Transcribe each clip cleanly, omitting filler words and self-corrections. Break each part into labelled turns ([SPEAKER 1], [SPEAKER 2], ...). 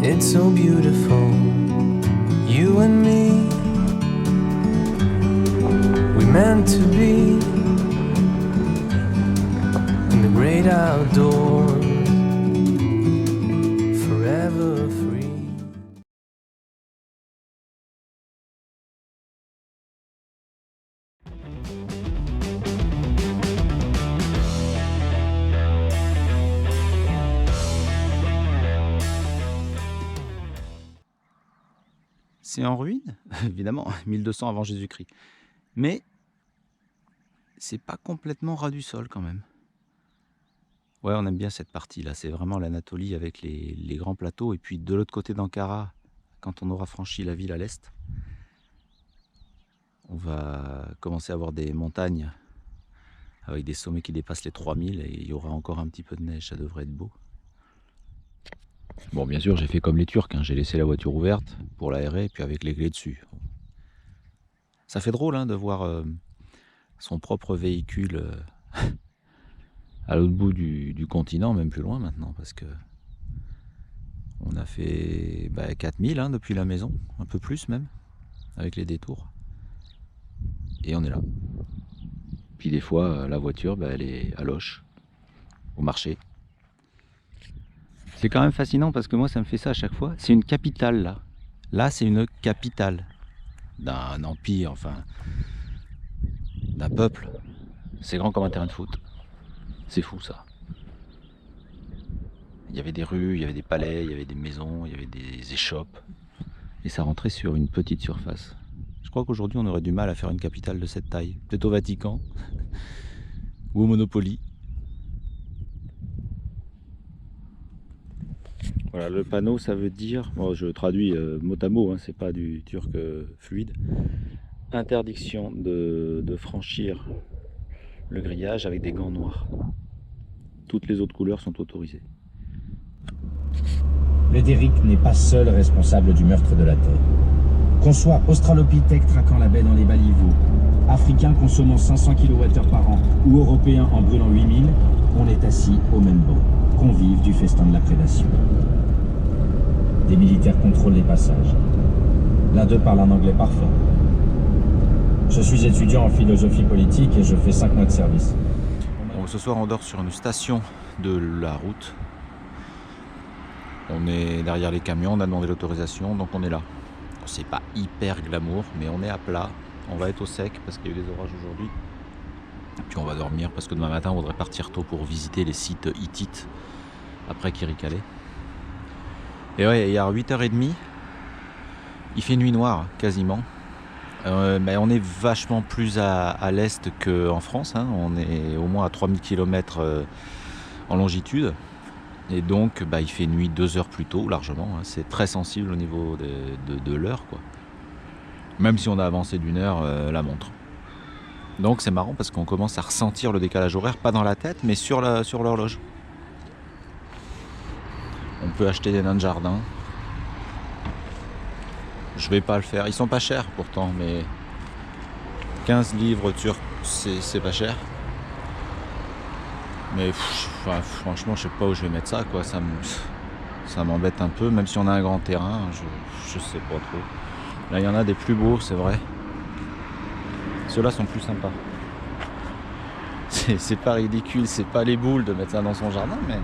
[SPEAKER 1] It's so beautiful, you and me. We meant to be in the great outdoors, forever free.
[SPEAKER 2] C'est en ruine, évidemment, 1200 avant Jésus-Christ. Mais c'est pas complètement ras du sol quand même. Ouais, on aime bien cette partie-là. C'est vraiment l'Anatolie avec les grands plateaux. Et puis de l'autre côté d'Ankara, quand on aura franchi la ville à l'est, on va commencer à avoir des montagnes avec des sommets qui dépassent les 3000 et il y aura encore un petit peu de neige. Ça devrait être beau. Bon, bien sûr, j'ai fait comme les Turcs. Hein. J'ai laissé la voiture ouverte pour l'aérer, puis avec les clés dessus. Ça fait drôle de voir son propre véhicule à l'autre bout du continent, même plus loin maintenant, parce que on a fait 4000 depuis la maison, un peu plus même, avec les détours. Et on est là. Puis des fois, la voiture, elle est à Loches, au marché. C'est quand même fascinant parce que moi, ça me fait ça à chaque fois. C'est une capitale, là. Là, c'est une capitale d'un empire, enfin, d'un peuple. C'est grand comme un terrain de foot. C'est fou, ça. Il y avait des rues, il y avait des palais, il y avait des maisons, il y avait des échoppes. Et ça rentrait sur une petite surface. Je crois qu'aujourd'hui, on aurait du mal à faire une capitale de cette taille. Peut-être au Vatican ou au Monopoly. Voilà, le panneau, ça veut dire, bon, je traduis mot à mot, c'est pas du turc fluide. Interdiction de franchir le grillage avec des gants noirs. Toutes les autres couleurs sont autorisées.
[SPEAKER 3] Le Derrick n'est pas seul responsable du meurtre de la Terre. Qu'on soit australopithèque traquant la baie dans les baliveaux, africain consommant 500 kWh par an ou européen en brûlant 8000, on est assis au même banc, convives du festin de la prédation. Des militaires contrôlent les passages. L'un d'eux parle un anglais parfait. Je suis étudiant en philosophie politique et je fais 5 mois de service.
[SPEAKER 2] Bon, ce soir, on dort sur une station de la route. On est derrière les camions, on a demandé l'autorisation, donc on est là. C'est pas hyper glamour, mais on est à plat. On va être au sec parce qu'il y a eu des orages aujourd'hui. Puis on va dormir parce que demain matin, on voudrait partir tôt pour visiter les sites hittites après Kirikale. Et ouais, il y a 8h30, il fait nuit noire quasiment. On est vachement plus à l'est qu'en France. On est au moins à 3000 km en longitude. Et donc, il fait nuit 2 heures plus tôt, largement. C'est très sensible au niveau de l'heure, quoi. Même si on a avancé d'1 heure la montre. Donc c'est marrant parce qu'on commence à ressentir le décalage horaire, pas dans la tête, mais sur l'horloge. On peut acheter des nains de jardin. Je vais pas le faire. Ils sont pas chers pourtant, mais 15 livres turcs, c'est pas cher. Mais franchement, je sais pas où je vais mettre ça, quoi. Ça m'embête un peu, même si on a un grand terrain, je sais pas trop. Là, il y en a des plus beaux, c'est vrai. Ceux-là sont plus sympas. C'est pas ridicule, c'est pas les boules de mettre ça dans son jardin, mais...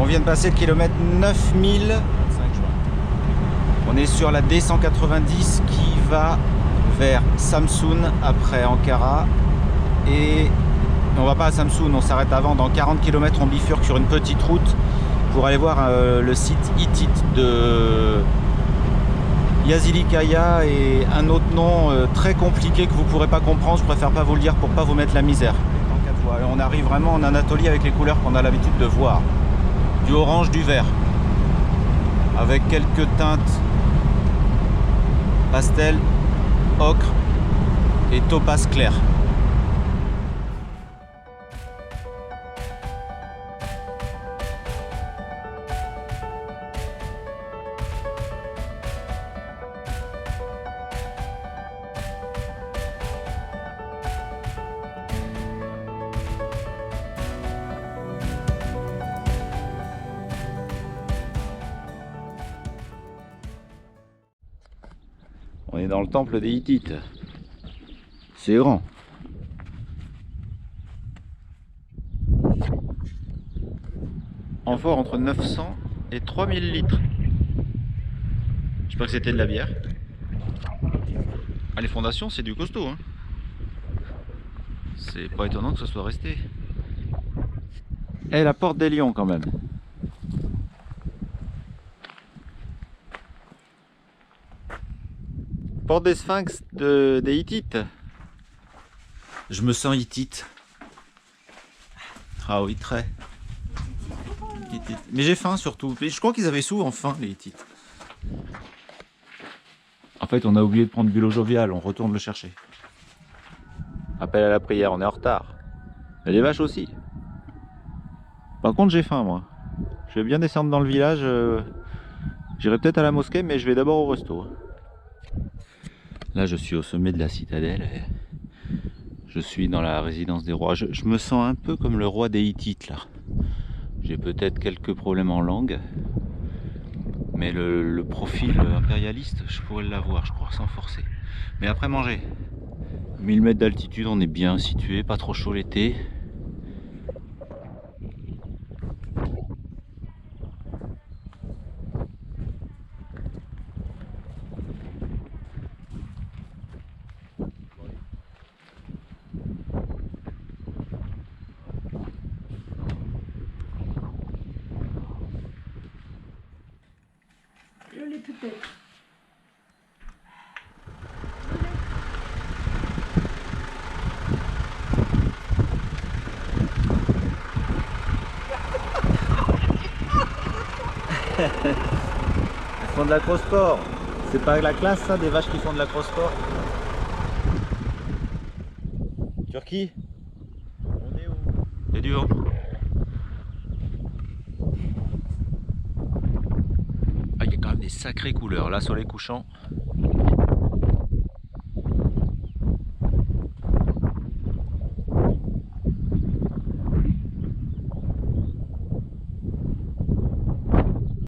[SPEAKER 2] On vient de passer le kilomètre 9000. On est sur la D190 qui va vers Samsun après Ankara. Et on va pas à Samsun, on s'arrête avant. Dans 40 km, on bifurque sur une petite route pour aller voir le site hittite de Yazilikaya et un autre nom très compliqué que vous pourrez pas comprendre. Je préfère pas vous le dire pour pas vous mettre la misère. On arrive vraiment en Anatolie avec les couleurs qu'on a l'habitude de voir. Du orange, du vert. Avec quelques teintes pastel, ocre et topaz clair. On est dans le temple des Hittites. C'est grand. Amphore entre 900 et 3000 litres. Je sais pas que c'était de la bière. Ah, les fondations, c'est du costaud, hein. C'est pas étonnant que ce soit resté. Et la porte des lions quand même. Porte des sphinx des Hittites. Je me sens hittite. Ah oui, très. Hittite. Mais j'ai faim surtout. Mais je crois qu'ils avaient souvent faim, les Hittites. En fait, on a oublié de prendre Bulo Jovial. On retourne le chercher. Appel à la prière, on est en retard. Et les vaches aussi. Par contre, j'ai faim, moi. Je vais bien descendre dans le village. J'irai peut-être à la mosquée, mais je vais d'abord au resto. Là, je suis au sommet de la citadelle. Et je suis dans la résidence des rois. Je me sens un peu comme le roi des Hittites, là. J'ai peut-être quelques problèmes en langue. Mais le profil impérialiste, je pourrais l'avoir, je crois, sans forcer. Mais après manger. 1000 mètres d'altitude, on est bien situé, pas trop chaud l'été.
[SPEAKER 4] Je l'ai peut-être.
[SPEAKER 2] Elles font de l'acrosport. C'est pas la classe ça, des vaches qui font de l'acrosport. Turquie. On est où? Il y a du vent. Ah, il y a quand même des sacrées couleurs. Là, soleil couchant,